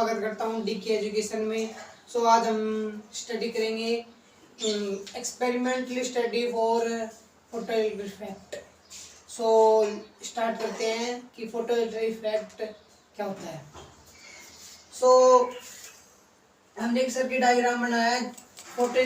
स्वागत करता हूँ डीके एजुकेशन में। सो आज हम स्टडी करेंगे experimental study for photo effect. So start करते हैं कि फोटो इफेक्ट क्या होता है। सो हमने एक सर्किट डायग्राम बनाया है फोटो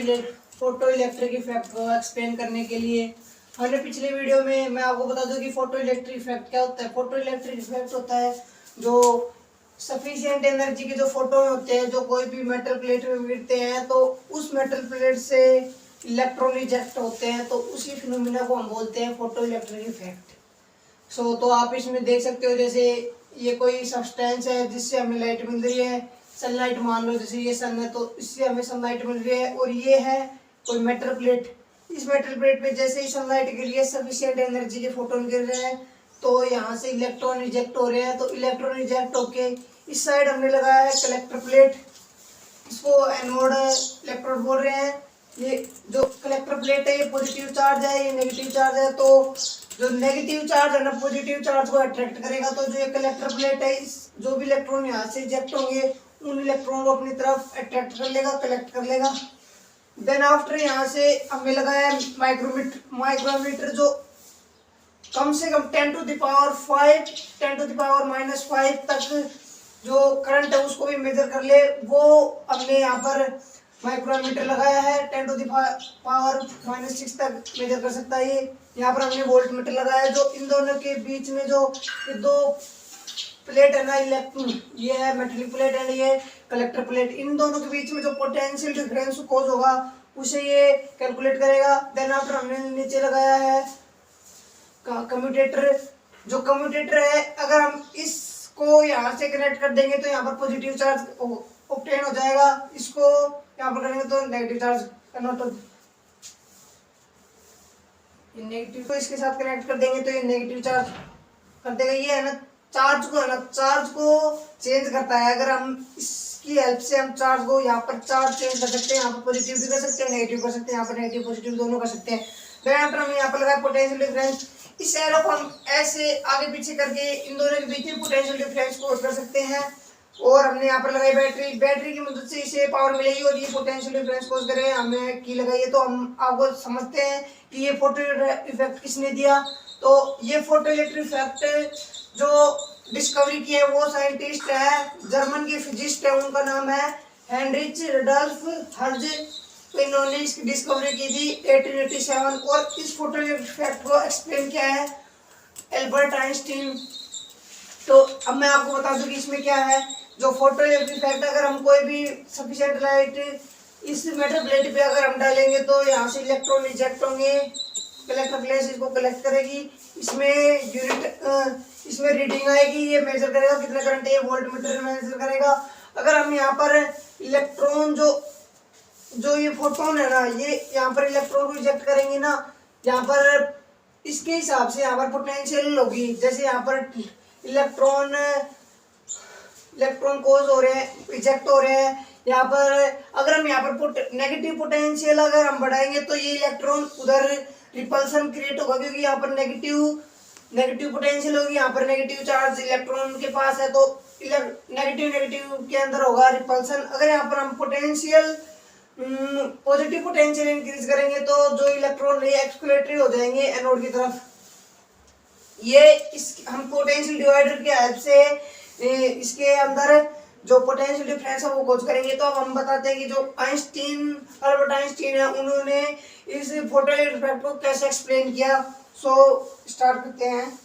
इलेक्ट्रिक इफेक्ट को एक्सप्लेन करने के लिए। हमने पिछले वीडियो में मैं आपको बता दूं कि फोटो इलेक्ट्रिक इफेक्ट क्या होता है। फोटो इलेक्ट्रिक इफेक्ट होता है जो सफिशिएंट एनर्जी के जो फोटोन होते हैं जो कोई भी मेटल प्लेट में गिरते हैं तो उस मेटल प्लेट से इलेक्ट्रॉन रिजेक्ट होते हैं, तो उसी फिनोमिना को हम बोलते हैं फोटो इलेक्ट्रिक इफेक्ट। सो तो आप इसमें देख सकते हो, जैसे ये कोई सब्सटेंस है जिससे हमें लाइट मिल रही है, सनलाइट मान लो, जैसे ये सन है तो इससे हमें सनलाइट मिल रही है, और ये है कोई मेटल प्लेट। इस मेटल प्लेट पे जैसे ही सनलाइट गिर रही है, सफिशिएंट एनर्जी के फोटोन गिर रहे हैं, तो यहाँ से इलेक्ट्रॉन रिजेक्ट हो रहे हैं। तो इलेक्ट्रॉन रिजेक्ट होके इस साइड हमने लगाया है कलेक्टर प्लेट, इसको एनोड इलेक्ट्रोड बोल रहे हैं। ये जो कलेक्टर प्लेट है ये पॉजिटिव चार्ज है, ये नेगेटिव चार्ज है। तो जो नेगेटिव चार्ज है ना पॉजिटिव चार्ज को अट्रैक्ट करेगा, तो जो ये कलेक्टर प्लेट है इस जो भी इलेक्ट्रॉन यहाँ से रिजेक्ट होंगे उन इलेक्ट्रॉन को अपनी तरफ अट्रैक्ट कर लेगा, कलेक्ट कर लेगा। देन आफ्टर यहाँ से हमें लगाया माइक्रोमीटर जो कम से कम 10⁵, 10⁻⁻5 तक जो करंट है उसको भी मेजर कर ले, वो हमने यहाँ पर माइक्रोमीटर लगाया है। 10⁻⁻6 तक मेजर कर सकता है ये। यहाँ पर हमने वोल्ट मीटर लगाया है। जो इन दोनों के बीच में जो दो प्लेट है ना, ये है मेटलिक प्लेट एंड ये कलेक्टर प्लेट, इन दोनों के बीच में जो पोटेंशियल डिफरेंस कॉज होगा उसे ये कैलकुलेट करेगा। देन आफ्टर हमने नीचे लगाया है कम्यूटेटर। जो कम्यूटेटर है, अगर हम इसको यहाँ से कनेक्ट कर देंगे तो यहाँ पर पॉजिटिव चार्ज ऑब्टेन हो जाएगा, इसको यहाँ पर करेंगे तो नेगेटिव चार्ज कन्वर्ट हो, नेगेटिव को इसके साथ कनेक्ट कर देंगे तो ये नेगेटिव चार्ज कर देगा। ये है ना चार्ज को चेंज करता है। अगर हम इसकी हेल्प से हम चार्ज को यहाँ पर चार्ज चेंज कर सकते हैं, यहाँ पर पॉजिटिव भी कर सकते हैं, नेगेटिव कर सकते हैं, यहाँ पर नेगेटिव पॉजिटिव दोनों कर सकते हैं। फिर हम यहाँ पर लगाए पोटेंशियल डिफरेंस। इस एरो को हम ऐसे आगे पीछे करके इन दोनों के बीच में पोटेंशियल डिफरेंस को कर सकते हैं। और हमने यहाँ पर लगाई बैटरी की मदद से इसे पावर मिलेगी और ये पोटेंशियल डिफरेंस कोज करें। हमें की लगाई है तो हम आपको समझते हैं कि ये फोटो इफेक्ट किसने दिया। तो ये फोटो इलेक्ट्रिक इफेक्ट जो डिस्कवरी की है वो साइंटिस्ट है, जर्मन के फिजिस्ट है, उनका नाम है हेनरिच रुडोल्फ हर्ट्ज। तो इन्होंने इसकी डिस्कवरी की थी 1887। और इस फोटो इफेक्ट को एक्सप्लेन किया है एल्बर्ट आइंस्टीन। तो अब मैं आपको बता दूं कि इसमें क्या है। जो फोटो इफेक्ट, अगर हम कोई भी सफिशिएंट लाइट इस मेटल प्लेट पे अगर हम डालेंगे तो यहाँ से इलेक्ट्रॉन रिजेक्ट होंगे, कलेक्टर प्लेट इसको कलेक्ट करेगी, इसमें इसमें रीडिंग आएगी, ये मेजर करेगा कितना करंट है, ये वोल्ट मीटर मेजर करेगा। अगर हम यहाँ पर इलेक्ट्रॉन जो ये फोटोन है ना, ये यहाँ पर इलेक्ट्रॉन को रिजेक्ट करेंगे ना, यहाँ पर इसके हिसाब से यहाँ पर पोटेंशियल होगी। जैसे यहाँ पर इलेक्ट्रॉन कोज हो रहे हैं, रिजेक्ट हो रहे हैं, यहाँ पर अगर हम यहाँ पर नेगेटिव पोटेंशियल अगर हम बढ़ाएंगे तो ये इलेक्ट्रॉन उधर रिपल्सन क्रिएट होगा, क्योंकि यहाँ पर नेगेटिव पोटेंशियल होगी, यहाँ पर नेगेटिव चार्ज इलेक्ट्रॉन के पास है, तो नेगेटिव के अंदर होगा रिपल्सन। अगर यहाँ पर हम पॉजिटिव पोटेंशियल इंक्रीज करेंगे तो जो इलेक्ट्रॉन है एक्सक्लेटरी हो जाएंगे एनोड की तरफ। ये हम पोटेंशियल डिवाइडर की हेल्प से इसके अंदर जो पोटेंशियल डिफरेंस है वो खोज करेंगे। तो अब हम बताते हैं कि जो अल्बर्ट आइंस्टीन है, उन्होंने इस फोटो इफेक्ट को कैसे एक्सप्लेन किया। सो स्टार्ट करते हैं,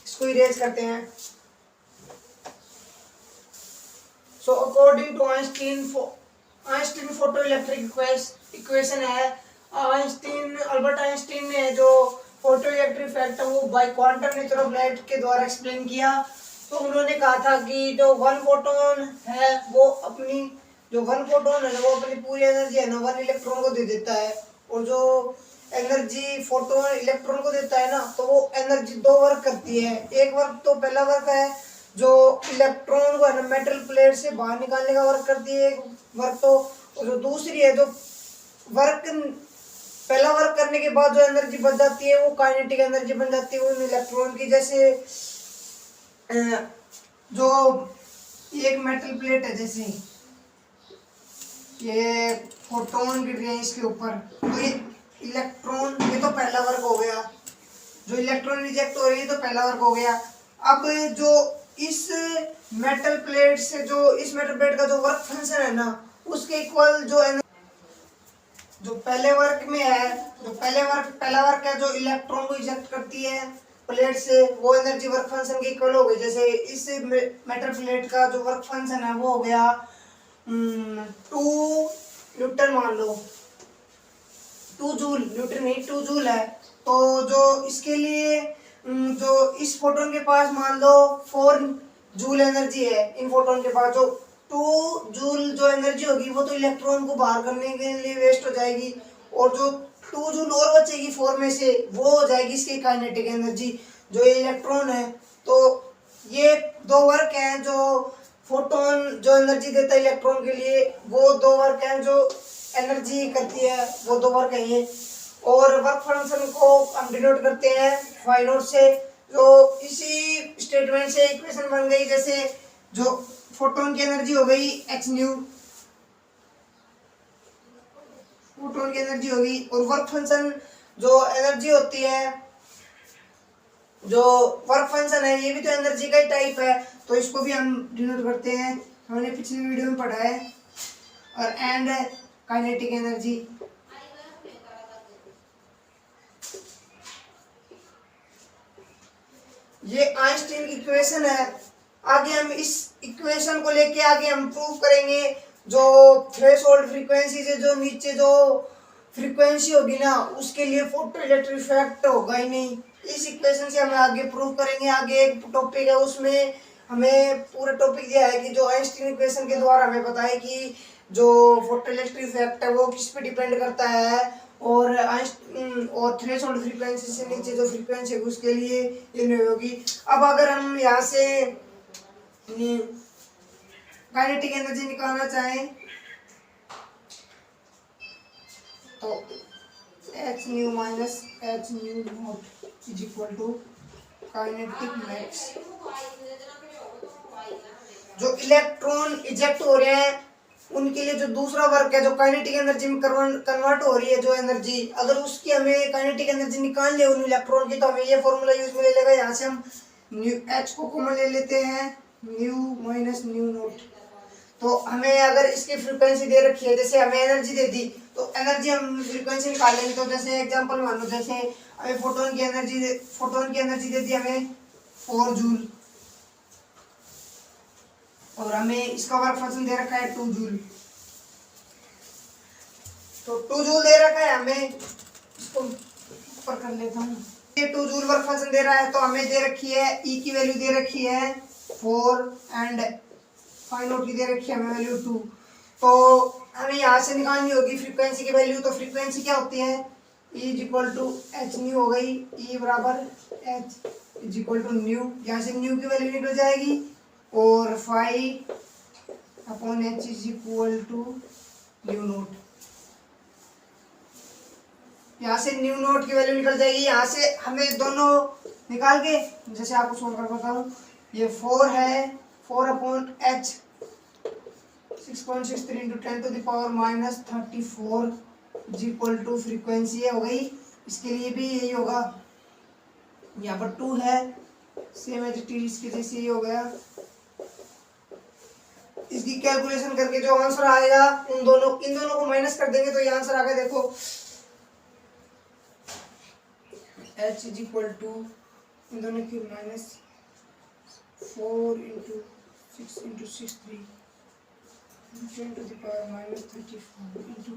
इसको इरेज करते हैं। So according to Einstein photo electric equation है। अल्बर्ट आइंस्टीन ने जो फोटो इलेक्ट्रिक इफेक्ट है वो by quantum nature of light के द्वारा एक्सप्लेन किया। तो उन्होंने कहा था कि जो वन फोटोन है वो अपनी पूरी एनर्जी है ना 1 इलेक्ट्रॉन को दे देता है, और जो एनर्जी फोटोन इलेक्ट्रॉन को देता है ना, तो वो एनर्जी 2 वर्क करती है। एक वर्क तो पहला वर्क है जो इलेक्ट्रॉन को है ना मेटल प्लेट से बाहर निकालने का वर्क करती है, एक वर्क तो, और जो दूसरी है जो पहला वर्क करने के बाद जो एनर्जी बच जाती है वो काइनेटिक एनर्जी बन जाती है उन इलेक्ट्रॉन की। जैसे जो ये एक मेटल प्लेट है, जैसे ये फोटोन गिर रहे हैं इसके ऊपर, तो ये इलेक्ट्रॉन, ये तो पहला वर्क हो गया, जो इलेक्ट्रॉन रिजेक्ट हो रही है तो पहला वर्क हो गया। अब जो इस मेटल प्लेट से, जो इस मेटल प्लेट का जो वर्क फंक्शन है ना, उसके इक्वल जो पहले वर्क में है, जो पहला वर्क है जो इलेक्ट्रॉन को इजेक्ट करती है प्लेट से, वो एनर्जी वर्क फंक्शन के इक्वल हो गई। जैसे इस मेटल प्लेट का जो वर्क फंक्शन है वो हो गया 2 न्यूटन, मान लो 2 जूल, न्यूटन नहीं 2 जूल है। तो जो इसके लिए जो इस फोटोन के पास मान लो 4 जूल एनर्जी है, इन फोटोन के पास जो 2 जूल जो एनर्जी होगी वो तो इलेक्ट्रॉन को बाहर करने के लिए वेस्ट हो जाएगी, और जो 2 जूल और बचेगी 4 में से, वो हो जाएगी इसकी काइनेटिक एनर्जी, जो ये इलेक्ट्रॉन है। तो ये दो वर्क हैं जो फोटोन जो एनर्जी देता है इलेक्ट्रॉन के लिए, वो दो वर्क हैं जो एनर्जी करती है, वो दो वर्क है ये। और वर्क फंक्शन को हम डिनोट करते हैं फाई नोट से। तो इसी स्टेटमेंट से इक्वेशन बन गई, जैसे जो फोटोन की एनर्जी हो गई h न्यू, फोटोन की एनर्जी होगी, और वर्क फंक्शन जो एनर्जी होती है, जो वर्क फंक्शन है ये भी तो एनर्जी का ही टाइप है, तो इसको भी हम डिनोट करते हैं, हमने पिछली वीडियो में पढ़ा है। और एंड काइनेटिक एनर्जी, ये आइंस्टीन की इक्वेशन है। आगे हम इस इक्वेशन को लेके आगे हम प्रूव करेंगे, जो थ्रेशोल्ड फ्रीक्वेंसी से जो नीचे जो फ्रीक्वेंसी होगी ना, उसके लिए फोटो इलेक्ट्रिक इफेक्ट होगा ही नहीं। इस इक्वेशन से हम आगे प्रूव करेंगे। आगे एक टॉपिक है, उसमें हमें पूरा टॉपिक दिया है कि जो आइंस्टीन इक्वेशन के द्वारा हमें पता है कि जो फोटो इलेक्ट्रिक इफेक्ट है वो किस पे डिपेंड करता है, और थ्रेशोल्ड फ्रीक्वेंसी से नीचे जो फ्रीक्वेंसी है उसके लिए ये नहीं होगी। अब अगर हम यहाँ से काइनेटिक एनर्जी निकालना चाहें तो h nu minus h nu naught is equal to kinetic max. जो इलेक्ट्रॉन इजेक्ट हो रहे हैं उनके लिए जो दूसरा वर्क है, जो काइनेटिक एनर्जी में कन्वर्ट हो रही है जो एनर्जी, अगर उसकी हमें काइनेटिक एनर्जी निकालनी है उन इलेक्ट्रॉन की, तो हमें ये फॉर्मूला यूज में ले लेगा। यहाँ से हम h को कॉमन ले लेते हैं, न्यू माइनस न्यू नॉट। तो हमें अगर इसकी फ्रीक्वेंसी दे रखी है, जैसे हमें एनर्जी दे दी, तो एनर्जी हम फ्रीक्वेंसी निकाल लेंगे। तो जैसे एग्जांपल मान लो, जैसे हमें फोटोन की एनर्जी दे दी हमें 4 जूल, और हमें इसका वर्क फंक्शन दे रखा है 2 जूल। तो 2 जूल दे रखा है हमें, इसको ऊपर कर लेता हूँ। ये 2 जूल वर्क फंक्शन दे रहा है, तो हमें दे रखी है ई की वैल्यू दे रखी है 4 एंड फाई नोट की दे रखी है हमें वैल्यू 2। तो हमें यहाँ से निकालनी होगी फ्रीक्वेंसी की वैल्यू। तो फ्रीक्वेंसी क्या होती है, E is equal to H nu हो गई, E बराबर H is equal to nu, यहाँ से न्यू की वैल्यू निकल जाएगी, और phi upon H is equal to nu naught. यहाँ से न्यू नोट की वैल्यू निकल जाएगी। यहाँ से हमें दोनों निकाल के जैसे आपको सोल्व कर बताऊँ, ये 4 है, 4 upon H 6.63 into 10 to the power minus 34 is equal to frequency है हो गई। इसके लिए भी यही होगा, यहाँ पर 2 है, सेम एज इट इज इसके जैसे ही हो गया। इसकी कैलकुलेशन करके जो आंसर आएगा इन दोनों को माइनस कर देंगे, तो ये आंसर आ गया। देखो h इज इक्वल टू इन दोनों की minus 4 into 6 into 6 3 10 to the power minus 34 into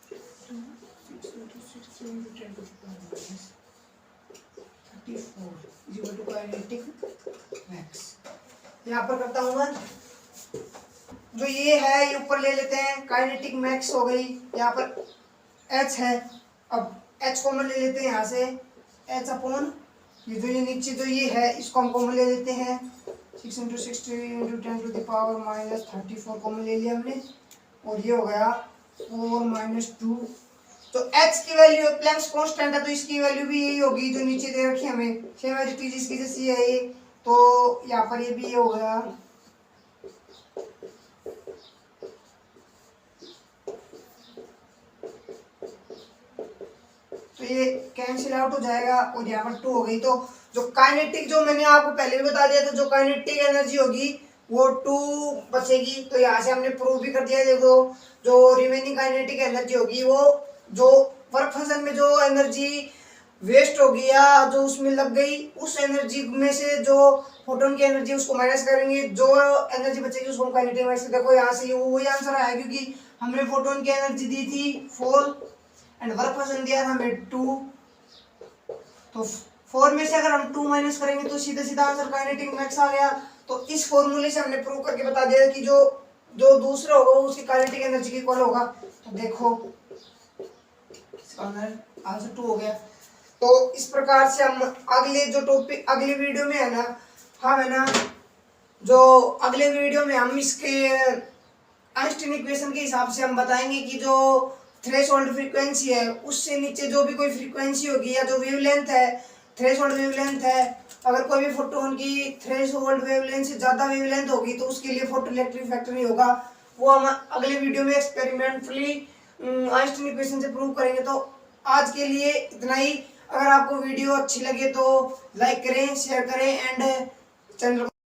6 into 6 3 into 10 to the power minus 34 is equal to kinetic max. यहाँ पर करता हूँ मैं, जो ये है ये ऊपर ले लेते हैं, काइनेटिक मैक्स हो गई। यहाँ पर h है, अब h कॉमन ले लेते हैं यहाँ से, h अपॉन ये नीचे जो ये है इसको हम कॉमन ले लेते हैं, 6 into 6 into 10 to the power minus 34 common ले लिया हमने, और ये हो गया 4 माइनस 2। तो h की वैल्यू प्लैंक्स कांस्टेंट है, तो इसकी वैल्यू भी यही होगी जो नीचे दे रखी है हमें, सेम एज इट इज इसकी जैसी है ये। तो यहाँ पर ये भी ये हो गया तो ये कैंसिल आउट हो जाएगा और यहाँ पर 2 हो गई। तो जो काइनेटिक, जो मैंने आपको पहले भी बता दिया था, जो काइनेटिक एनर्जी होगी वो 2 बचेगी। तो यहाँ से हमने प्रूव भी कर दिया। देखो जो रिमेनिंग काइनेटिक एनर्जी होगी वो जो वर्क फंक्शन में जो एनर्जी वेस्ट हो गया, जो उसमें लग गई, उस एनर्जी में से जो फोटोन की एनर्जी उसको माइनस करेंगे, जो एनर्जी बचेगी उसको हम काइनेटिक माइनस। देखो यहाँ से वही आंसर आया, क्योंकि हमने फोटोन की एनर्जी दी थी 4 एंड वर्क फंक्शन दिया था हमें 2। तो 4 में से अगर हम 2 माइनस करेंगे तो सीधा सीधा आंसर काइनेटिक मैक्स आ गया। तो इस फॉर्मूले से हमने प्रूव करके बता दिया कि जो जो दूसरा होगा उसकी काइनेटिक एनर्जी की इक्वल होगा। तो देखो इसका आंसर 2 हो गया। तो इस प्रकार से हम अगले जो टॉपिक अगले वीडियो में है ना, हम है ना जो अगले वीडियो में हम इसके आइंस्टीन इक्वेशन के हिसाब से हम बताएंगे कि जो थ्रेशोल्ड फ्रीक्वेंसी है उससे नीचे जो भी कोई फ्रीक्वेंसी होगी या जो वेवलेंथ है, थ्रेशोल्ड वेवलेंथ है, अगर कोई भी फोटोन की थ्रेशोल्ड वेवलेंथ से ज़्यादा वेवलेंथ होगी तो उसके लिए फोटो इलेक्ट्रिक फैक्टर नहीं होगा। वो हम अगले वीडियो में एक्सपेरिमेंटली आइंस्टीन इक्वेशन से प्रूव करेंगे। तो आज के लिए इतना ही। अगर आपको वीडियो अच्छी लगे तो लाइक करें, शेयर करें एंड चैनल